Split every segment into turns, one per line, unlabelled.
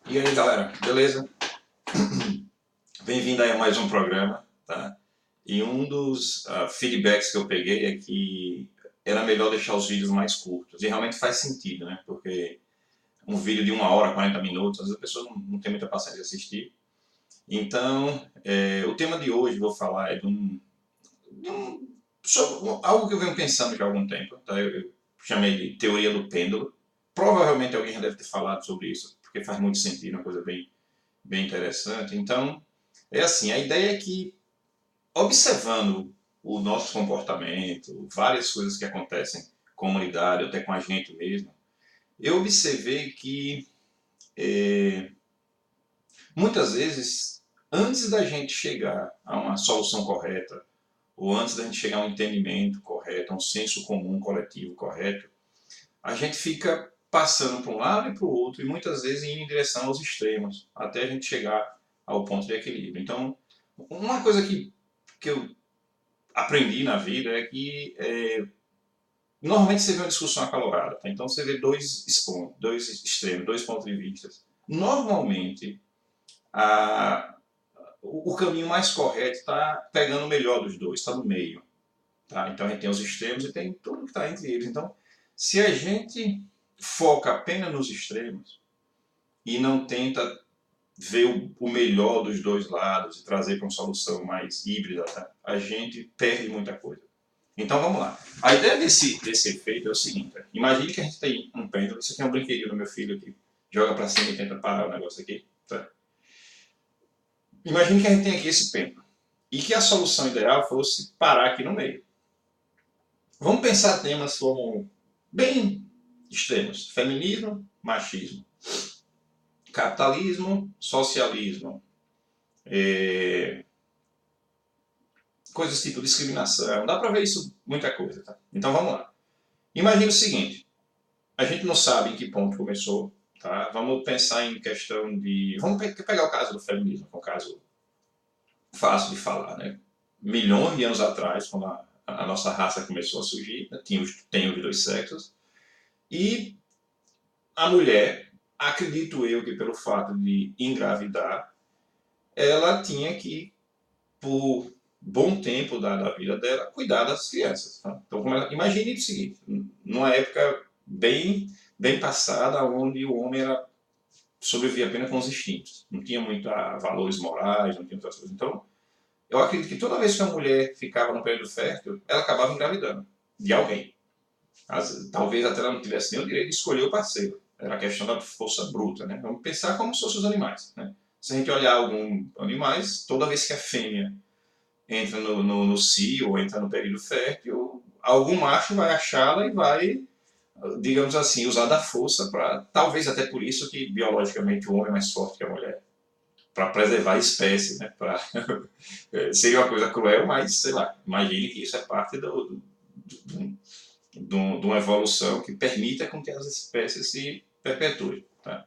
E aí, galera, beleza? Bem-vindo aí a mais um programa, tá? E um dos feedbacks que eu peguei é que era melhor deixar os vídeos mais curtos. E realmente faz sentido, né? Porque um vídeo de 1 hora, 40 minutos, às vezes a pessoa não tem muita paciência de assistir. Então, o tema de hoje, vou falar, é sobre algo que eu venho pensando já há algum tempo, tá? Eu chamei de teoria do pêndulo. Provavelmente alguém já deve ter falado sobre isso, porque faz muito sentido, é uma coisa bem interessante. Então, é assim, a ideia é que, observando o nosso comportamento, várias coisas que acontecem com a comunidade, até com a gente mesmo, eu observei que muitas vezes, antes da gente chegar a uma solução correta, ou antes da gente chegar a um entendimento correto, a um senso comum coletivo correto, a gente fica passando para um lado e para o outro, e muitas vezes indo em direção aos extremos, até a gente chegar ao ponto de equilíbrio. Então, uma coisa que eu aprendi na vida é que normalmente você vê uma discussão acalorada, tá? Então você vê dois extremos, dois pontos de vista. Normalmente, a, o caminho mais correto está pegando o melhor dos dois, está no meio. Tá? Então a gente tem os extremos e tem tudo que está entre eles. Então, se a gente foca apenas nos extremos e não tenta ver o melhor dos dois lados e trazer para uma solução mais híbrida, tá? A gente perde muita coisa. Então vamos lá. A ideia desse efeito é o seguinte: imagine que a gente tem um pêndulo, isso aqui é um brinquedinho do meu filho que joga para cima e tenta parar o negócio aqui. Tá? Imagine que a gente tem aqui esse pêndulo e que a solução ideal fosse parar aqui no meio. Vamos pensar temas como bem extremos: feminismo, machismo, capitalismo, socialismo, coisas tipo discriminação. Dá para ver isso muita coisa. Tá? Então vamos lá. Imagine o seguinte: a gente não sabe em que ponto começou, tá? Vamos pensar em questão de... Vamos pegar o caso do feminismo, que é um caso fácil de falar, né? Milhões de anos atrás, quando a nossa raça começou a surgir, né? Tem os dois sexos, e a mulher, acredito eu que pelo fato de engravidar, ela tinha que, por bom tempo da vida dela, cuidar das crianças. Tá? Então, imagine o seguinte, numa época bem passada, onde o homem sobrevivia apenas com os instintos, não tinha muito valores morais, não tinha outras coisas. Então, eu acredito que toda vez que a mulher ficava no período fértil, ela acabava engravidando de alguém. Talvez até ela não tivesse nem o direito de escolher o parceiro. Era a questão da força bruta. Né? Vamos pensar como se fossem os animais. Né? Se a gente olhar alguns animais, toda vez que a fêmea entra no cio ou entra no período fértil, algum macho vai achá-la e vai, digamos assim, usar da força para, talvez até por isso que biologicamente o homem é mais forte que a mulher, para preservar a espécie, né? Seria uma coisa cruel, mas sei lá, imagine que isso é parte de uma evolução que permita com que as espécies se perpetuem. Tá?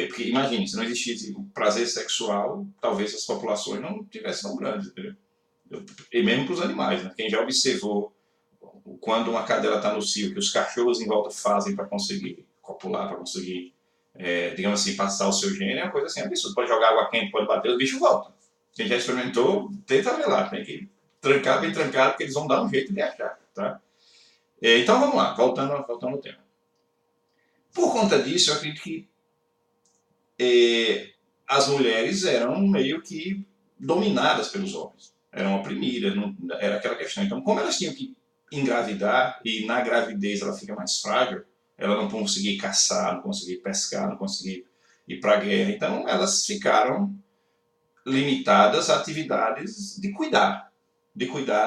Porque imagine, se não existisse o prazer sexual, talvez as populações não tivessem tão grandes, entendeu? E mesmo para os animais, né? Quem já observou quando uma cadela está no cio, que os cachorros em volta fazem para conseguir copular, para conseguir, digamos assim, passar o seu gene, é uma coisa assim absurda. Pode jogar água quente, pode bater, os bichos voltam. Quem já experimentou, tenta ver lá, tem que trancar bem trancado, porque eles vão dar um jeito de achar. Tá? Então vamos lá, voltando ao tema. Por conta disso, eu acredito que as mulheres eram meio que dominadas pelos homens, eram oprimidas, não, era aquela questão. Então, como elas tinham que engravidar e na gravidez ela fica mais frágil, ela não conseguia caçar, não conseguia pescar, não conseguia ir para a guerra, então elas ficaram limitadas a atividades de cuidar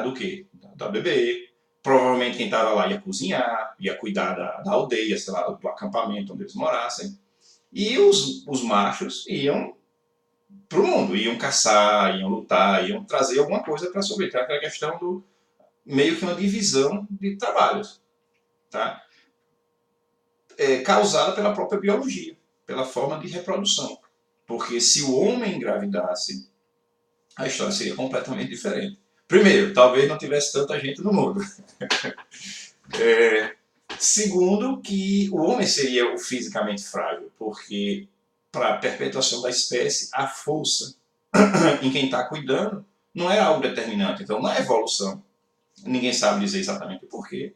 do quê? Da bebê. Provavelmente quem estava lá ia cozinhar, ia cuidar da aldeia, sei lá, do acampamento onde eles morassem. E os machos iam para o mundo, iam caçar, iam lutar, iam trazer alguma coisa para sobreviver. Aquela questão do meio que uma divisão de trabalhos, tá? Causada pela própria biologia, pela forma de reprodução. Porque se o homem engravidasse, a história seria completamente diferente. Primeiro, talvez não tivesse tanta gente no mundo. Segundo, que o homem seria o fisicamente frágil, porque para a perpetuação da espécie, a força em quem está cuidando não é algo determinante. Então, na evolução, ninguém sabe dizer exatamente o porquê.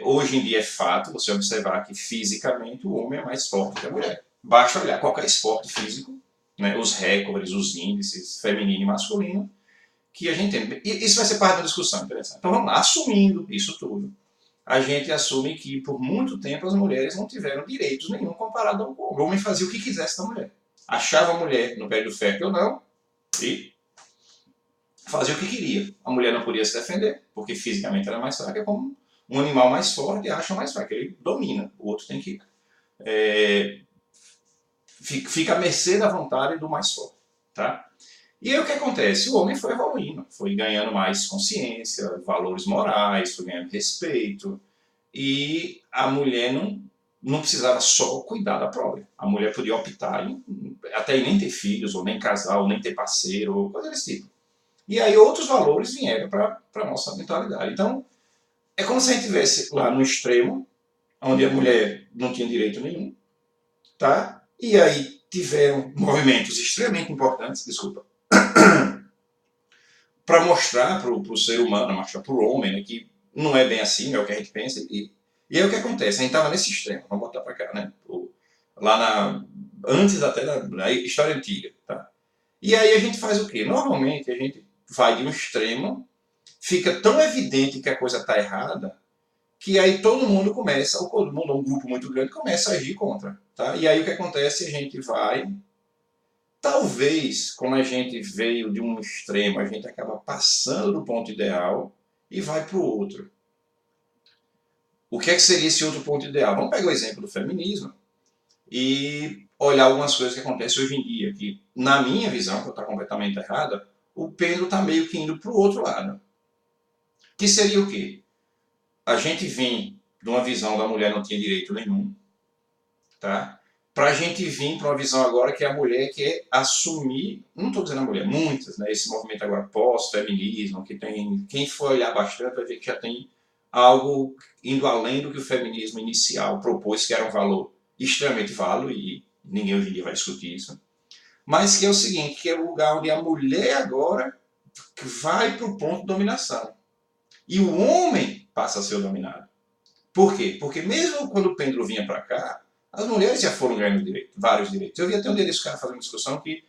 Hoje em dia é fato você observar que fisicamente o homem é mais forte que a mulher. Basta olhar qualquer esporte físico, né, os recordes, os índices feminino e masculino, que a gente tem. E isso vai ser parte da discussão interessante. Então vamos lá, assumindo isso tudo, a gente assume que por muito tempo as mulheres não tiveram direitos nenhum comparado ao homem. O homem fazia o que quisesse da mulher. Achava a mulher no período fértil ou não e fazia o que queria. A mulher não podia se defender, porque fisicamente era mais fraca, como um animal mais forte acha mais fraco. Ele domina, o outro tem que... fica à mercê da vontade do mais forte. Tá? E aí o que acontece? O homem foi evoluindo, foi ganhando mais consciência, valores morais, foi ganhando respeito, e a mulher não precisava só cuidar da prole. A mulher podia optar em até nem ter filhos, ou nem casar, ou nem ter parceiro, ou coisa desse tipo. E aí outros valores vieram para a nossa mentalidade. Então, é como se a gente estivesse lá no extremo, onde a mulher não tinha direito nenhum, tá? E aí tiveram movimentos extremamente importantes, desculpa, para mostrar para o ser humano, mostrar para o homem, né, que não é bem assim, não é o que a gente pensa. E aí o que acontece? A gente estava nesse extremo, vamos botar para cá, né? Antes até da história antiga, tá? E aí a gente faz o quê? Normalmente a gente vai de um extremo, fica tão evidente que a coisa está errada, que aí todo mundo começa, ou todo mundo, um grupo muito grande, começa a agir contra. Tá? E aí o que acontece? A gente vai... Talvez, como a gente veio de um extremo, a gente acaba passando do ponto ideal e vai para o outro. O que é que seria esse outro ponto ideal? Vamos pegar o exemplo do feminismo e olhar algumas coisas que acontecem hoje em dia, que, na minha visão, que está completamente errada, o pêndulo está meio que indo para o outro lado. Que seria o quê? A gente vem de uma visão da mulher não tinha direito nenhum, tá? Para a gente vir para uma visão agora que a mulher quer assumir, não estou dizendo a mulher, muitas, né? Esse movimento agora pós-feminismo, que tem, quem for olhar bastante vai ver que já tem algo indo além do que o feminismo inicial propôs, que era um valor extremamente válido, e ninguém hoje em dia vai discutir isso, mas que é o seguinte, que é o lugar onde a mulher agora vai para o ponto de dominação. E o homem passa a ser o dominado. Por quê? Porque mesmo quando o pêndulo vinha para cá, as mulheres já foram ganhando vários direitos. Eu vi até um dia desse cara fazendo uma discussão que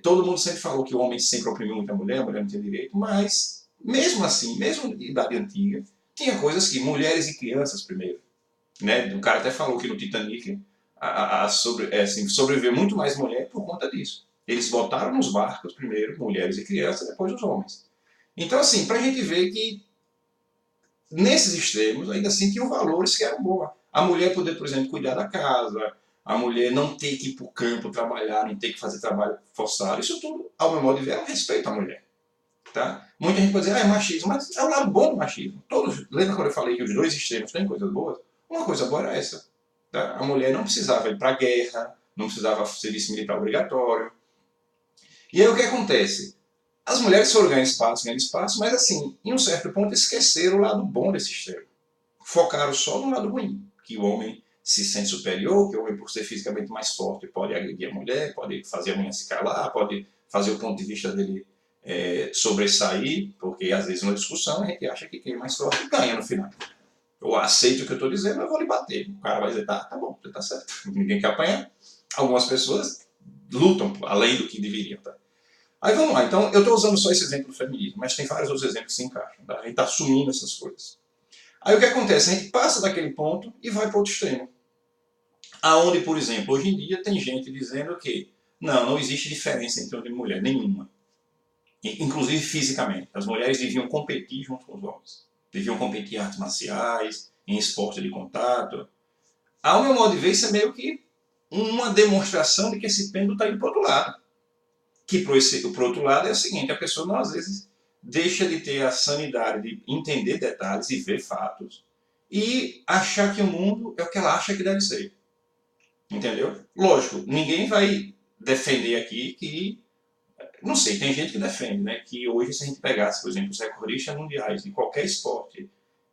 todo mundo sempre falou que o homem sempre oprimiu muito a mulher não tinha direito, mas mesmo assim, mesmo em idade antiga, tinha coisas que mulheres e crianças primeiro. Né? O cara até falou que no Titanic sobreviveu muito mais mulher por conta disso. Eles botaram nos barcos primeiro mulheres e crianças, depois os homens. Então, assim, para a gente ver que nesses extremos, ainda assim, tinham valores que eram bons. A mulher poder, por exemplo, cuidar da casa, a mulher não ter que ir para o campo trabalhar, não ter que fazer trabalho forçado. Isso tudo, ao meu modo de ver, é um respeito à mulher. Tá? Muita gente pode dizer, é machismo, mas é o lado bom do machismo. Lembra quando eu falei que os dois extremos têm coisas boas? Uma coisa boa era essa. Tá? A mulher não precisava ir para a guerra, não precisava serviço militar obrigatório. E aí o que acontece? As mulheres foram ganhando espaço, mas assim, em um certo ponto esqueceram o lado bom desse extremo. Focaram só no lado ruim, que o homem se sente superior, que o homem, por ser fisicamente mais forte, pode agredir a mulher, pode fazer a mulher se calar, pode fazer o ponto de vista dele sobressair, porque às vezes numa discussão a gente acha que quem é mais forte ganha no final. Eu aceito o que eu estou dizendo, eu vou lhe bater. O cara vai dizer, tá bom, você tá certo, ninguém quer apanhar. Algumas pessoas lutam além do que deveriam, tá? Aí vamos lá, então eu estou usando só esse exemplo do feminismo, mas tem vários outros exemplos que se encaixam, tá? A gente está assumindo essas coisas. Aí o que acontece? A gente passa daquele ponto e vai para outro extremo. Aonde, por exemplo, hoje em dia tem gente dizendo que não existe diferença entre homem e mulher, nenhuma. Inclusive fisicamente. As mulheres deviam competir junto com os homens. Deviam competir em artes marciais, em esporte de contato. Ao meu modo de ver, isso é meio que uma demonstração de que esse pêndulo está indo para o outro lado. Que para o outro lado é o seguinte, a pessoa não, às vezes deixa de ter a sanidade de entender detalhes e ver fatos e achar que o mundo é o que ela acha que deve ser. Entendeu? Lógico, ninguém vai defender aqui que... Não sei, tem gente que defende, né? Que hoje, se a gente pegasse, por exemplo, os recordistas mundiais de qualquer esporte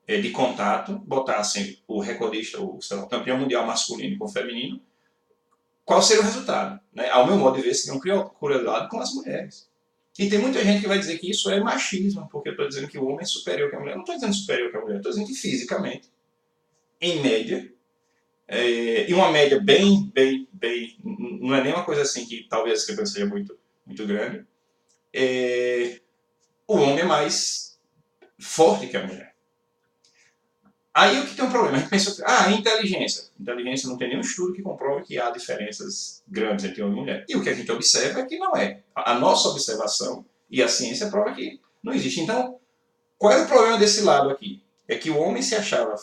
de contato, botassem o recordista, o campeão mundial masculino com o feminino, qual seria o resultado? Né? Ao meu modo de ver, seria um crueldade com as mulheres. E tem muita gente que vai dizer que isso é machismo, porque eu estou dizendo que o homem é superior que a mulher. Eu não estou dizendo superior que a mulher, estou dizendo que fisicamente, em média, e uma média bem, não é nem uma coisa assim que talvez a discrepância seja muito grande, o homem é mais forte que a mulher. Aí o que tem um problema? A gente pensa, inteligência. Inteligência não tem nenhum estudo que comprove que há diferenças grandes entre homem e mulher. E o que a gente observa é que não é. A nossa observação e a ciência prova que não existe. Então, qual é o problema desse lado aqui? É que o homem se achava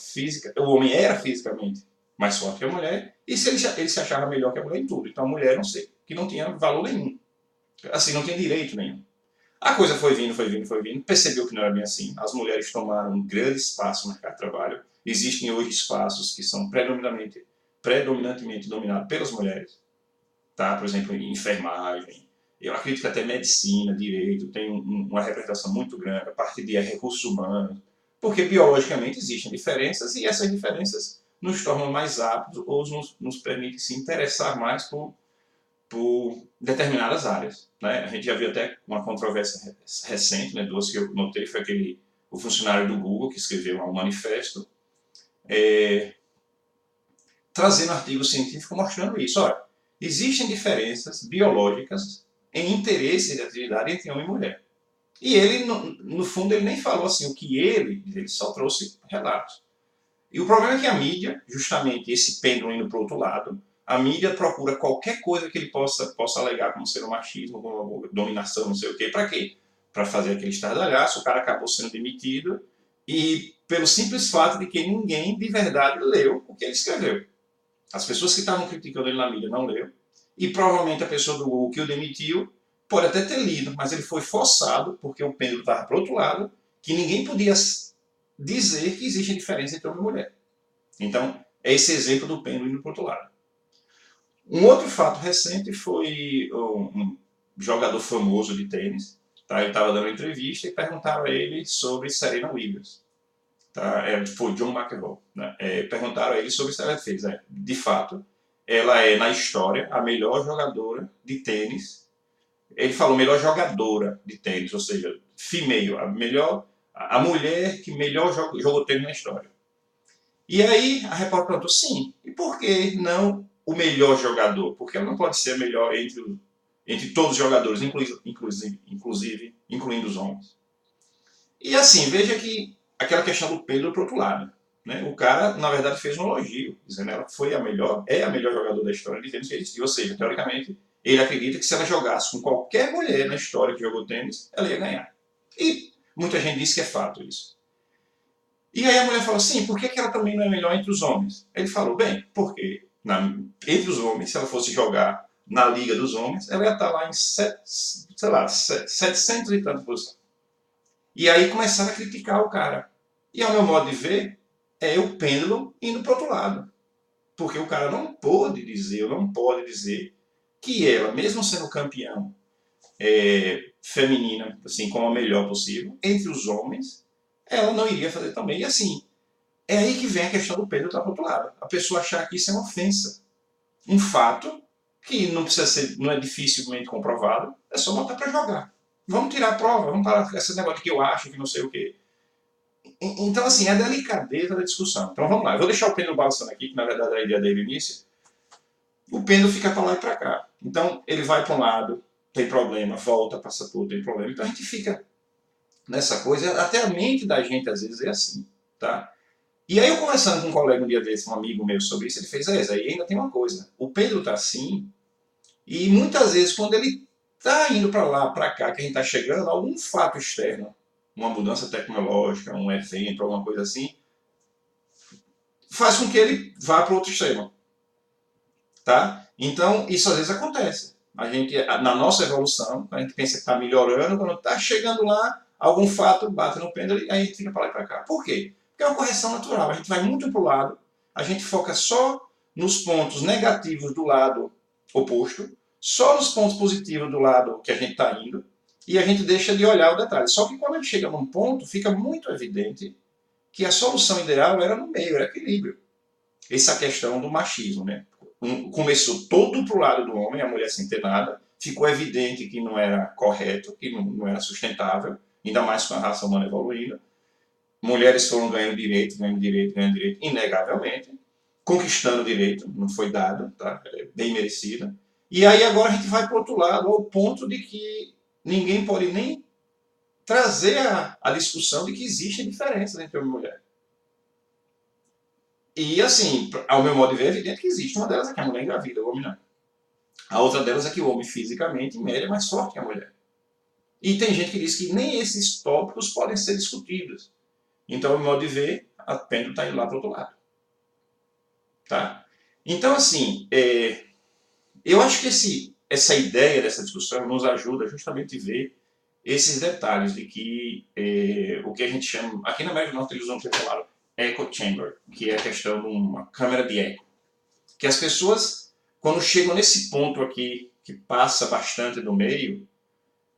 o homem era fisicamente mais forte que a mulher, e ele se achava melhor que a mulher em tudo. Então a mulher, não sei, que não tinha valor nenhum. Assim, não tinha direito nenhum. A coisa foi vindo, percebeu que não era bem assim. As mulheres tomaram um grande espaço no mercado de trabalho. Existem hoje espaços que são predominantemente dominados pelas mulheres. Tá? Por exemplo, em enfermagem. Eu acredito que até medicina, direito, tem uma representação muito grande, a parte de recursos humanos. Porque biologicamente existem diferenças e essas diferenças nos tornam mais aptos ou nos permitem se interessar mais por determinadas áreas. Né? A gente já viu até uma controvérsia recente, né, duas que eu notei, foi o funcionário do Google que escreveu um manifesto trazendo artigo científico mostrando isso. Olha, existem diferenças biológicas em interesse de atividade entre homem e mulher. E ele, no fundo, ele nem falou assim o que ele só trouxe relatos. E o problema é que a mídia, justamente esse pêndulo indo para o outro lado, a mídia procura qualquer coisa que ele possa alegar como ser um machismo, como dominação, não sei o quê. Para quê? Para fazer aquele estardalhaço, o cara acabou sendo demitido e pelo simples fato de que ninguém de verdade leu o que ele escreveu. As pessoas que estavam criticando ele na mídia não leram. E provavelmente a pessoa do Google que o demitiu pode até ter lido, mas ele foi forçado, porque o pêndulo estava para o outro lado, que ninguém podia dizer que existe diferença entre homem e mulher. Então, é esse exemplo do pêndulo indo para o outro lado. Um outro fato recente foi um jogador famoso de tênis. Tá? Ele estava dando uma entrevista e perguntaram a ele sobre Serena Williams. Tá? Foi John McEnroe. Né? Perguntaram a ele sobre se ela fez. De fato, ela é, na história, a melhor jogadora de tênis. Ele falou melhor jogadora de tênis, ou seja, female, a mulher que melhor jogou tênis na história. E aí a repórter perguntou, sim, e por que não o melhor jogador? Porque ela não pode ser a melhor entre todos os jogadores, incluindo os homens. E assim, veja que aquela questão do Pedro para o outro lado. Né? O cara, na verdade, fez um elogio, dizendo que ela é a melhor jogadora da história de tênis que existiu. Ou seja, teoricamente, ele acredita que se ela jogasse com qualquer mulher na história que jogou tênis, ela ia ganhar. E muita gente diz que é fato isso. E aí a mulher falou assim, por que ela também não é melhor entre os homens? Ele falou, bem, porque entre os homens, se ela fosse jogar na Liga dos Homens, ela ia estar lá em 700 e tantas posições. E aí começaram a criticar o cara. E ao meu modo de ver, é o pêndulo indo para o outro lado. Porque o cara não pode dizer que ela, mesmo sendo campeão feminina, assim, como a melhor possível, entre os homens, ela não iria fazer também. E assim, é aí que vem a questão do Pedro estar para o outro lado. A pessoa achar que isso é uma ofensa. Um fato que não precisa ser, não é dificilmente comprovado, é só botar para jogar. Vamos tirar a prova, vamos parar com esse negócio que eu acho, que não sei o quê. Então, assim, é a delicadeza da discussão. Então vamos lá, eu vou deixar o pêndulo balançando aqui, que na verdade é a ideia dele no início. O pêndulo fica para lá e para cá. Então ele vai para um lado, tem problema, volta, passa por outro, tem problema. Então a gente fica nessa coisa, até a mente da gente às vezes é assim, tá? E aí eu conversando com um colega um dia desse, um amigo meu sobre isso, ele fez, aí ainda tem uma coisa, o Pedro tá assim, e muitas vezes quando ele tá indo para lá, para cá, que a gente tá chegando, algum fato externo, uma mudança tecnológica, um evento, alguma coisa assim, faz com que ele vá para outro extremo, tá? Então, isso às vezes acontece. A gente, na nossa evolução, a gente pensa que está melhorando, quando está chegando lá, algum fato bate no pêndulo e aí a gente fica para lá e para cá. Por quê? Porque é uma correção natural. A gente vai muito para o lado, a gente foca só nos pontos negativos do lado oposto, só nos pontos positivos do lado que a gente está indo, e a gente deixa de olhar o detalhe. Só que quando a gente chega num ponto, fica muito evidente que a solução ideal era no meio, era equilíbrio. Essa questão do machismo, né? começou todo para o lado do homem, a mulher sem ter nada, ficou evidente que não era correto, que não era sustentável, ainda mais com a raça humana evoluindo. Mulheres foram ganhando direito, ganhando direito, ganhando direito, inegavelmente, conquistando direito, não foi dado, tá? É bem merecido. E aí agora a gente vai para o outro lado, ao ponto de que ninguém pode nem trazer a discussão de que existem diferenças entre homem e mulher. E assim, ao meu modo de ver, é evidente que existe. Uma delas é que a mulher engravida, o homem não. A outra delas é que o homem fisicamente, em média, é mais forte que a mulher. E tem gente que diz que nem esses tópicos podem ser discutidos. Então, ao meu modo de ver, a pêndulo está indo lá para o outro lado. Tá? Então, assim, eu acho que essa ideia dessa discussão nos ajuda justamente a ver esses detalhes de que o que a gente chama, aqui na América do Norte eles usam o termo chamado echo chamber, que é a questão de uma câmara de eco. Que as pessoas, quando chegam nesse ponto aqui, que passa bastante do meio,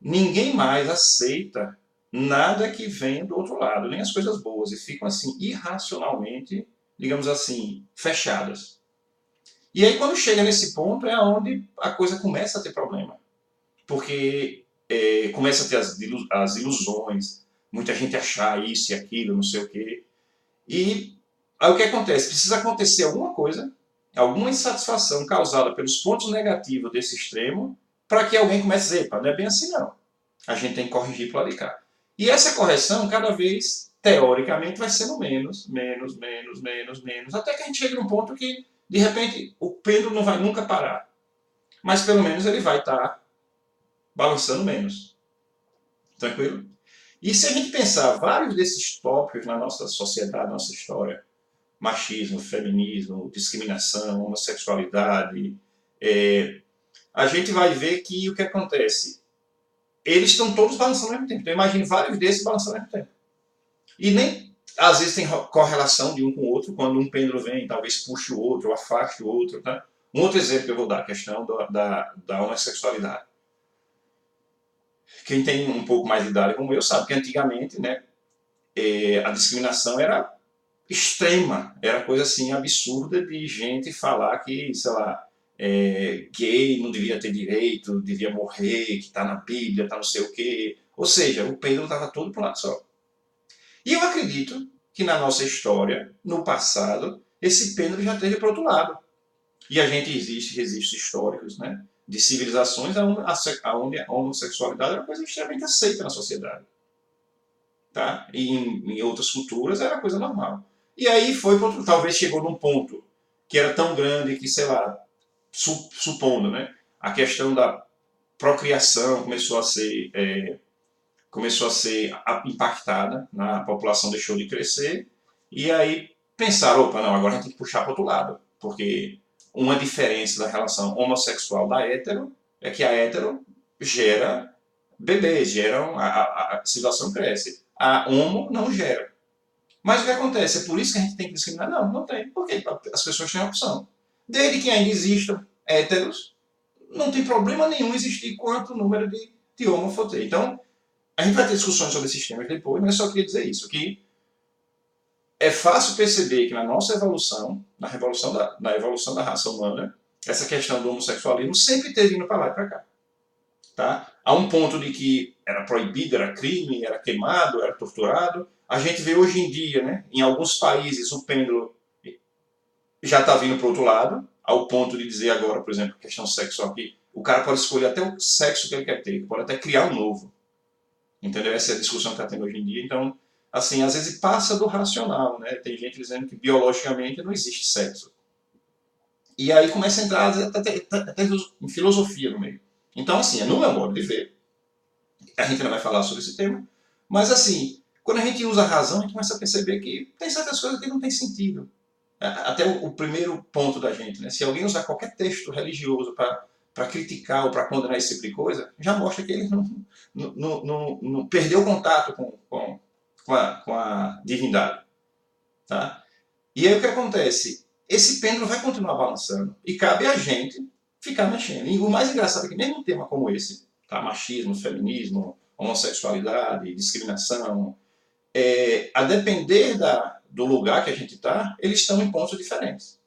ninguém mais aceita nada que venha do outro lado, nem as coisas boas, e ficam assim, irracionalmente, digamos assim, fechadas. E aí quando chega nesse ponto é onde a coisa começa a ter problema. Porque começa a ter as ilusões, muita gente achar isso e aquilo, não sei o quê. E aí o que acontece? Precisa acontecer alguma coisa, alguma insatisfação causada pelos pontos negativos desse extremo, para que alguém comece a dizer, epa, não é bem assim não. A gente tem que corrigir para lá de cá. E essa correção, cada vez, teoricamente, vai sendo menos, menos, menos, menos, menos, até que a gente chega num ponto que, de repente, o pêndulo não vai nunca parar. Mas pelo menos ele vai estar balançando menos. Tranquilo? E se a gente pensar vários desses tópicos na nossa sociedade, na nossa história, machismo, feminismo, discriminação, homossexualidade, a gente vai ver que o que acontece? Eles estão todos balançando ao mesmo tempo. Então imagine vários desses balançando ao mesmo tempo. E nem, às vezes, tem correlação de um com o outro, quando um pêndulo vem, talvez puxe o outro, ou afaste o outro. Tá? Um outro exemplo que eu vou dar, a questão da homossexualidade. Quem tem um pouco mais de idade como eu sabe que antigamente, né, a discriminação era extrema, era coisa assim absurda de gente falar que, sei lá, gay não devia ter direito, devia morrer, que está na Bíblia, está não sei o quê. Ou seja, o pêndulo estava todo para um lado só. E eu acredito que na nossa história, no passado, esse pêndulo já teve para o outro lado. E a gente existe registros históricos, né, de civilizações onde a homossexualidade era uma coisa extremamente aceita na sociedade. Tá? E em outras culturas era coisa normal. E aí foi, talvez chegou num ponto que era tão grande que, sei lá, supondo, né, a questão da procriação começou a ser impactada, né, a população deixou de crescer, e aí pensaram, opa, não, agora a gente tem que puxar para o outro lado, porque uma diferença da relação homossexual da hétero é que a hétero gera bebês, a situação cresce. A homo não gera. Mas o que acontece? É por isso que a gente tem que discriminar? Não, não tem. Porque as pessoas têm a opção. Desde que ainda existam héteros, não tem problema nenhum existir quanto número de homo for ter. Então, a gente vai ter discussões sobre esses temas depois, mas eu só queria dizer isso, que é fácil perceber que na nossa evolução, na evolução da raça humana, essa questão do homossexualismo sempre teve indo para lá e para cá. Tá? A um ponto de que era proibido, era crime, era queimado, era torturado. A gente vê hoje em dia, né, em alguns países, o pêndulo já está vindo para o outro lado, ao ponto de dizer agora, por exemplo, questão sexual aqui, o cara pode escolher até o sexo que ele quer ter, pode até criar um novo. Entendeu? Essa é a discussão que está tendo hoje em dia. Então, assim, às vezes passa do racional, né? Tem gente dizendo que biologicamente não existe sexo. E aí começa a entrar até em filosofia no meio. Então, assim, no meu modo de ver, a gente não vai falar sobre esse tema, mas assim, quando a gente usa a razão, a gente começa a perceber que tem certas coisas que não tem sentido. Até o primeiro ponto da gente, né? Se alguém usar qualquer texto religioso para criticar ou para condenar esse tipo de coisa, já mostra que ele não perdeu o contato com a divindade. Tá? E aí o que acontece? Esse pêndulo vai continuar balançando e cabe a gente ficar mexendo. E o mais engraçado é que mesmo um tema como esse, tá? Machismo, feminismo, homossexualidade, discriminação, a depender do lugar que a gente está, eles estão em pontos diferentes.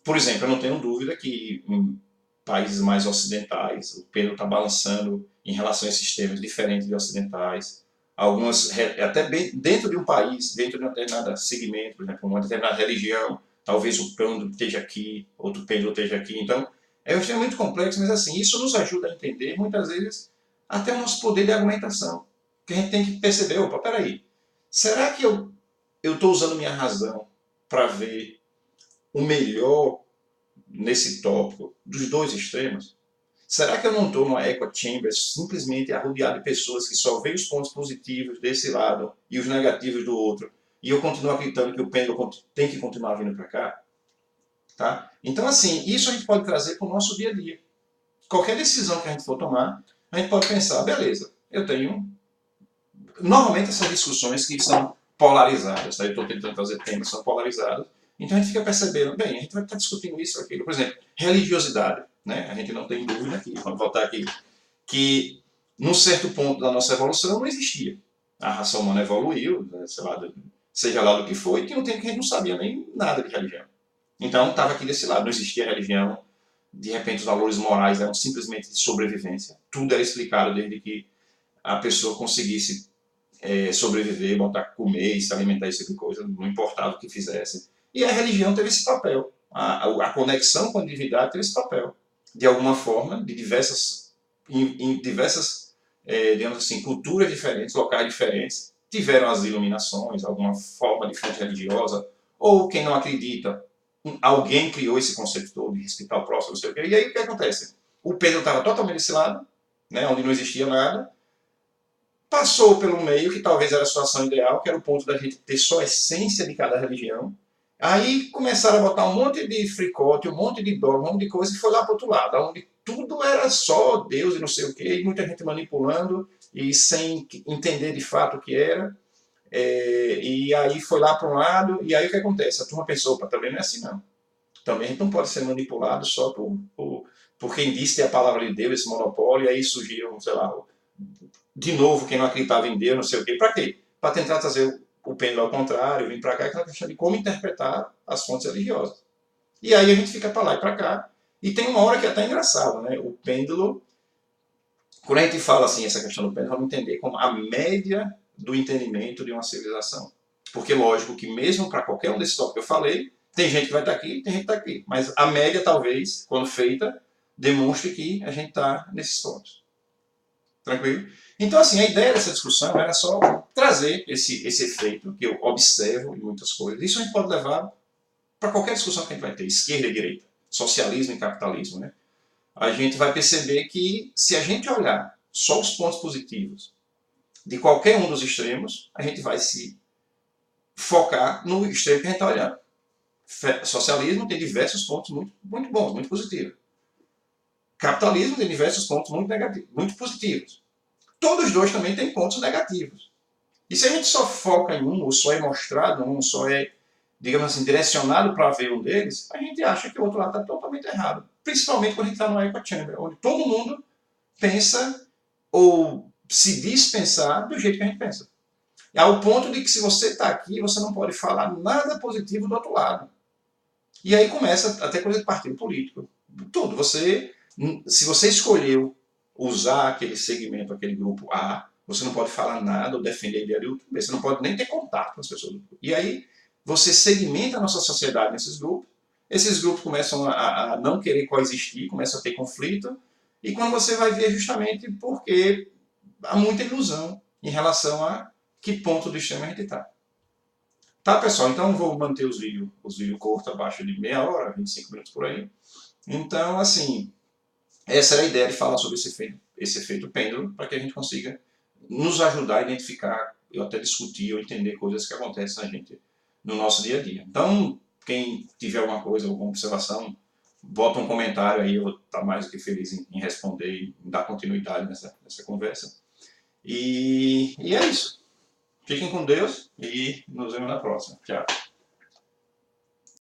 Por exemplo, eu não tenho dúvida que em países mais ocidentais o pêndulo está balançando em relação a sistemas diferentes de ocidentais. Algumas, até bem dentro de um país, dentro de um determinado segmento, por exemplo, uma determinada religião, talvez o pêndulo esteja aqui, outro pêndulo esteja aqui. Então, é extremamente complexo, mas assim, isso nos ajuda a entender, muitas vezes, até o nosso poder de argumentação. Que a gente tem que perceber, opa, peraí, será que eu estou usando minha razão para ver o melhor nesse tópico dos dois extremos? Será que eu não estou numa echo chamber simplesmente arrodeado de pessoas que só veem os pontos positivos desse lado e os negativos do outro, e eu continuo acreditando que o pêndulo tem que continuar vindo para cá? Tá? Então, assim, isso a gente pode trazer para o nosso dia a dia. Qualquer decisão que a gente for tomar, a gente pode pensar, beleza, eu tenho... Normalmente essas discussões que são polarizadas, tá? Eu estou tentando trazer temas que são polarizados, então a gente fica percebendo, bem, a gente vai estar discutindo isso ou aquilo. Por exemplo, religiosidade, né? A gente não tem dúvida aqui, vamos voltar aqui, que num certo ponto da nossa evolução não existia. A raça humana evoluiu, né, sei lá, seja lá do que foi, que um tempo que a gente não sabia nem nada de religião. Então estava aqui desse lado, não existia religião, de repente os valores morais eram simplesmente de sobrevivência. Tudo era explicado desde que a pessoa conseguisse sobreviver, botar comer e se alimentar, esse tipo de coisa, não importava o que fizesse. E a religião teve esse papel, a conexão com a divindade teve esse papel, de alguma forma, de em diversas, digamos assim, culturas diferentes, locais diferentes, tiveram as iluminações, alguma forma de fonte religiosa, ou quem não acredita, alguém criou esse conceito todo de respeitar o próximo, não sei o quê. E aí o que acontece? O Pedro estava totalmente desse lado, né, onde não existia nada, passou pelo meio, que talvez era a situação ideal, que era o ponto da gente ter só a essência de cada religião. Aí começaram a botar um monte de fricote, um monte de dogma, um monte de coisa, e foi lá para o outro lado, onde tudo era só Deus e não sei o quê, e muita gente manipulando e sem entender de fato o que era. E aí foi lá para um lado, e aí o que acontece? A turma pensou, opa, também não é assim não. Também a gente não pode ser manipulado só por quem disse ter a palavra de Deus, esse monopólio, e aí surgiram, sei lá, de novo, quem não acreditava em Deus, não sei o quê. Para quê? Para tentar trazer o pêndulo ao contrário, vir para cá, aquela questão de como interpretar as fontes religiosas. E aí a gente fica para lá e para cá, e tem uma hora que é até engraçado, né? O pêndulo, quando a gente fala assim, essa questão do pêndulo, vamos entender como a média do entendimento de uma civilização. Porque, lógico, que mesmo para qualquer um desses tópicos que eu falei, tem gente que vai estar aqui, tem gente que está aqui. Mas a média, talvez, quando feita, demonstre que a gente está nesses pontos. Tranquilo? Então, assim, a ideia dessa discussão era só trazer esse efeito que eu observo em muitas coisas. Isso a gente pode levar para qualquer discussão que a gente vai ter, esquerda e direita, socialismo e capitalismo, né? A gente vai perceber que se a gente olhar só os pontos positivos de qualquer um dos extremos, a gente vai se focar no extremo que a gente está olhando. Socialismo tem diversos pontos muito, muito bons, muito positivos. Capitalismo tem diversos pontos muito negativos, muito positivos. Todos os dois também têm pontos negativos. E se a gente só foca em um, ou só é mostrado um, só é, digamos assim, direcionado para ver um deles, a gente acha que o outro lado está totalmente errado. Principalmente quando a gente está no echo chamber, onde todo mundo pensa ou se diz pensar do jeito que a gente pensa. Ao ponto de que se você está aqui, você não pode falar nada positivo do outro lado. E aí começa até coisa de partido político. Tudo. Se você escolheu usar aquele segmento, aquele grupo A, você não pode falar nada ou defender a ideia do outro B. Você não pode nem ter contato com as pessoas do grupo. E aí você segmenta a nossa sociedade nesses grupos. Esses grupos começam a não querer coexistir, começam a ter conflito. E quando você vai ver justamente porque há muita ilusão em relação a que ponto do extremo a gente está. Tá, pessoal? Então vou manter os vídeos curtos, abaixo de meia hora, 25 minutos por aí. Então, assim, essa era a ideia de falar sobre esse efeito pêndulo, para que a gente consiga nos ajudar a identificar, eu até discutir ou entender coisas que acontecem na gente no nosso dia a dia. Então, quem tiver alguma coisa, alguma observação, bota um comentário aí, eu vou estar mais do que feliz em responder e dar continuidade nessa conversa. E é isso. Fiquem com Deus e nos vemos na próxima. Tchau.